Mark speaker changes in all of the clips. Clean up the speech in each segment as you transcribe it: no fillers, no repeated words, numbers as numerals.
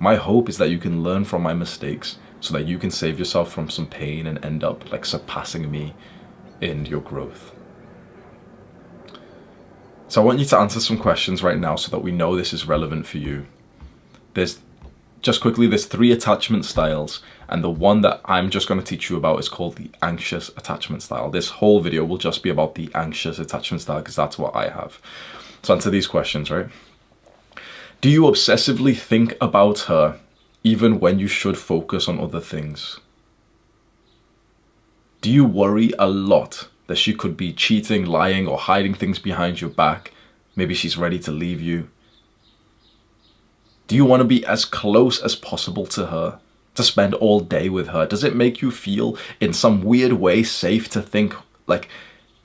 Speaker 1: My hope is that you can learn from my mistakes so that you can save yourself from some pain and end up like surpassing me in your growth. So I want you to answer some questions right now so that we know this is relevant for you. There's 3 attachment styles, and the one that I'm just going to teach you about is called the anxious attachment style. This whole video will just be about the anxious attachment style because that's what I have. So answer these questions, right? Do you obsessively think about her even when you should focus on other things? Do you worry a lot that she could be cheating, lying, or hiding things behind your back? Maybe she's ready to leave you. Do you want to be as close as possible to her, to spend all day with her? Does it make you feel in some weird way safe to think, like,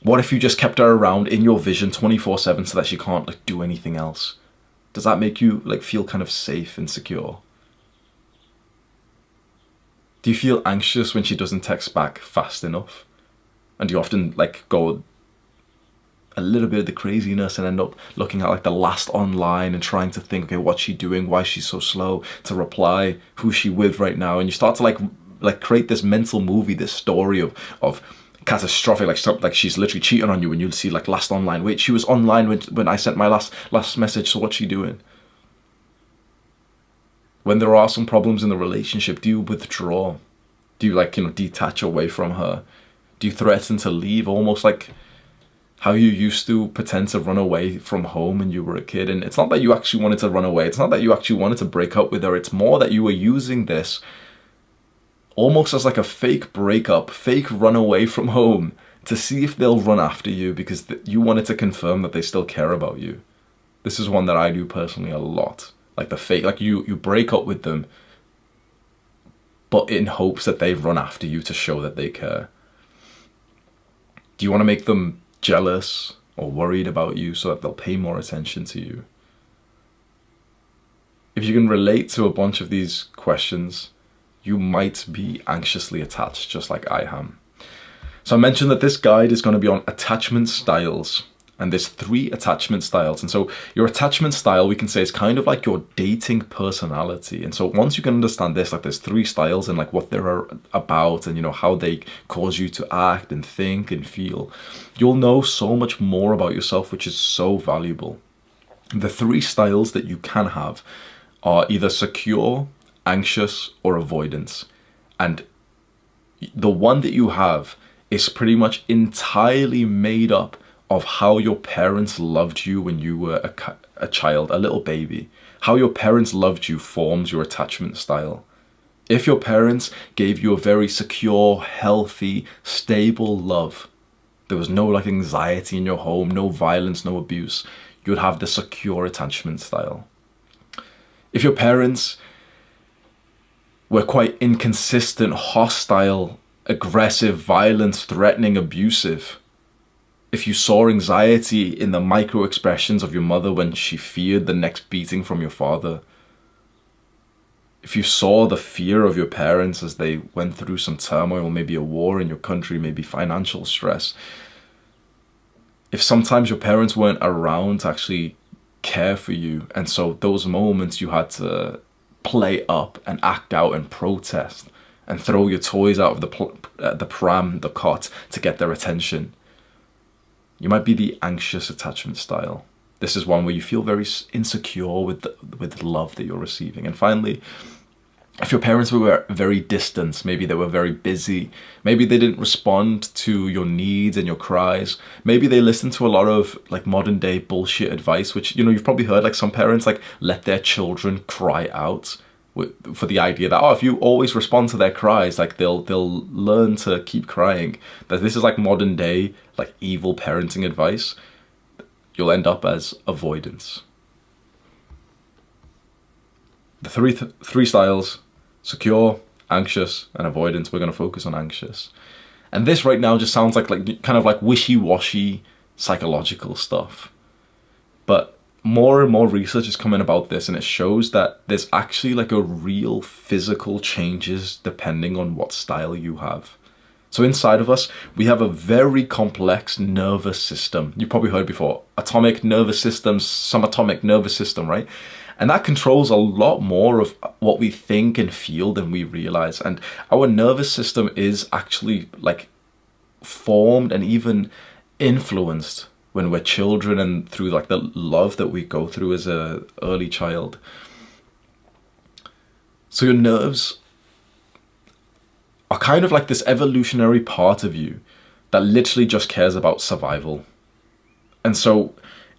Speaker 1: what if you just kept her around in your vision 24/7 so that she can't like do anything else? Does that make you like feel kind of safe and secure? Do you feel anxious when she doesn't text back fast enough? And do you often like go a little bit of the craziness and end up looking at like the last online and trying to think, okay, what's she doing? Why is she so slow to reply? Who's she with right now? And you start to like create this mental movie, this story of catastrophic, like she's literally cheating on you, and you'll see like last online. Wait, she was online when I sent my last message, so what's she doing? When there are some problems in the relationship, do you withdraw? Do you like, detach away from her? Do you threaten to leave, almost like how you used to pretend to run away from home when you were a kid? And it's not that you actually wanted to run away. It's not that you actually wanted to break up with her. It's more that you were using this almost as like a fake breakup, fake run away from home to see if they'll run after you because you wanted to confirm that they still care about you. This is one that I do personally a lot. Like the fake, like you break up with them, but in hopes that they run after you to show that they care. Do you want to make them jealous or worried about you so that they'll pay more attention to you? If you can relate to a bunch of these questions, you might be anxiously attached just like I am. So I mentioned that this guide is going to be on attachment styles, and there's 3 attachment styles. And so your attachment style, we can say, is kind of like your dating personality. And so once you can understand this, like there's 3 styles and like what they're about and how they cause you to act and think and feel, you'll know so much more about yourself, which is so valuable. The 3 styles that you can have are either secure, anxious, or avoidance. And the one that you have is pretty much entirely made up of how your parents loved you when you were a child, a little baby. How your parents loved you forms your attachment style. If your parents gave you a very secure, healthy, stable love, there was no like anxiety in your home, no violence, no abuse, you would have the secure attachment style. If your parents were quite inconsistent, hostile, aggressive, violent, threatening, abusive, if you saw anxiety in the micro expressions of your mother when she feared the next beating from your father, if you saw the fear of your parents as they went through some turmoil, maybe a war in your country, maybe financial stress, if sometimes your parents weren't around to actually care for you, and so those moments you had to play up and act out and protest and throw your toys out of the pram, the cot, to get their attention, you might be the anxious attachment style. This is one where you feel very insecure with the love that you're receiving. And finally, if your parents were very distant, maybe they were very busy, maybe they didn't respond to your needs and your cries, maybe they listened to a lot of like modern day bullshit advice, which you've probably heard, like some parents like let their children cry out for the idea that, oh, if you always respond to their cries, like they'll learn to keep crying. That this is like modern day like evil parenting advice. You'll end up as avoidance. The three styles: secure, anxious, and avoidance. We're going to focus on anxious. And this right now just sounds like kind of like wishy-washy psychological stuff. But more and more research is coming about this, and it shows that there's actually like a real physical changes depending on what style you have. So inside of us, we have a very complex nervous system. You've probably heard before, atomic nervous system, subatomic nervous system, right? And that controls a lot more of what we think and feel than we realize. And our nervous system is actually like formed and even influenced when we're children and through like the love that we go through as a early child. So your nerves are kind of like this evolutionary part of you that literally just cares about survival. And so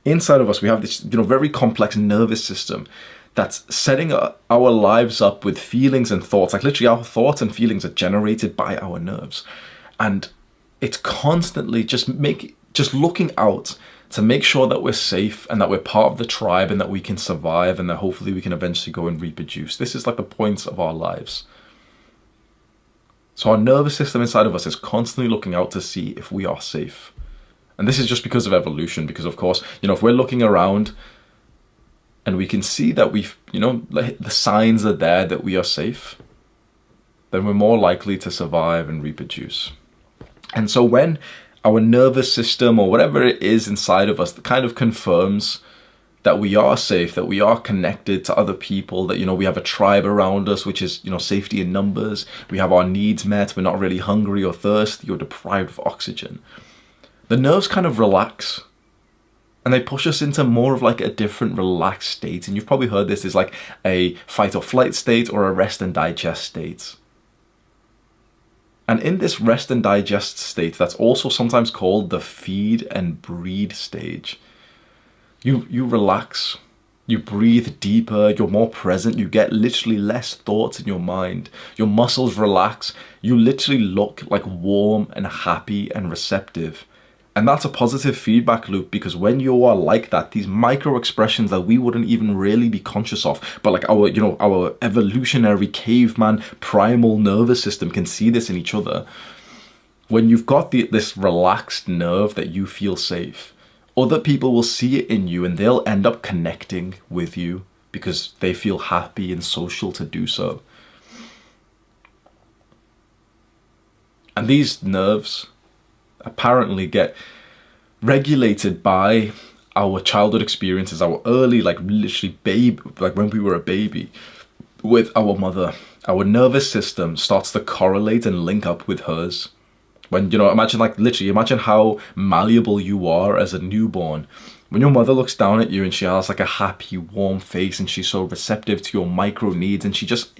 Speaker 1: inside of us, we have this, very complex nervous system that's setting our lives up with feelings and thoughts. Like literally our thoughts and feelings are generated by our nerves. And it's constantly just looking out to make sure that we're safe and that we're part of the tribe and that we can survive and that hopefully we can eventually go and reproduce. This is like the point of our lives. So our nervous system inside of us is constantly looking out to see if we are safe. And this is just because of evolution, because of course, if we're looking around and we can see that the signs are there that we are safe, then we're more likely to survive and reproduce. And so when our nervous system or whatever it is inside of us that kind of confirms that we are safe, that we are connected to other people, that, we have a tribe around us, which is, safety in numbers. We have our needs met. We're not really hungry or thirsty or deprived of oxygen. The nerves kind of relax and they push us into more of like a different relaxed state. And you've probably heard this is like a fight or flight state or a rest and digest state. And in this rest and digest state, that's also sometimes called the feed and breed stage. You relax, you breathe deeper, you're more present, you get literally less thoughts in your mind. Your muscles relax, you literally look like warm and happy and receptive. And that's a positive feedback loop, because when you are like that, these micro expressions that we wouldn't even really be conscious of, but like our evolutionary caveman primal nervous system can see this in each other. When you've got this relaxed nerve that you feel safe, other people will see it in you and they'll end up connecting with you because they feel happy and social to do so. And these nerves apparently get regulated by our childhood experiences, our early, like literally like when we were a baby with our mother. Our nervous system starts to correlate and link up with hers. When, imagine how malleable you are as a newborn. When your mother looks down at you and she has like a happy, warm face and she's so receptive to your micro needs, and she just,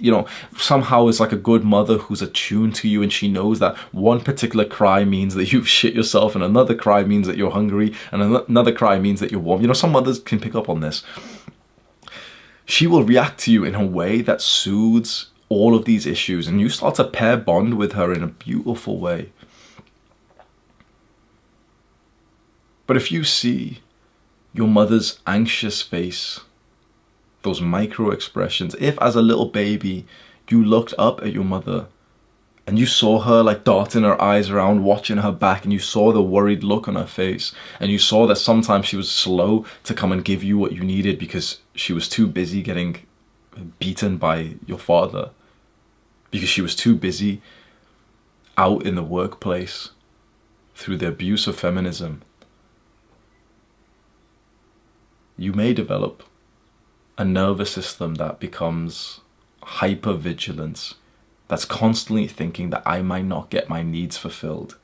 Speaker 1: somehow is like a good mother who's attuned to you, and she knows that one particular cry means that you've shit yourself and another cry means that you're hungry and another cry means that you're warm. Some mothers can pick up on this. She will react to you in a way that soothes all of these issues, and you start to pair bond with her in a beautiful way. But if you see your mother's anxious face, those micro expressions, if as a little baby you looked up at your mother and you saw her like darting her eyes around, watching her back, and you saw the worried look on her face, and you saw that sometimes she was slow to come and give you what you needed because she was too busy getting beaten by your father, because she was too busy out in the workplace through the abuse of feminism, you may develop a nervous system that becomes hyper-vigilant, that's constantly thinking that I might not get my needs fulfilled.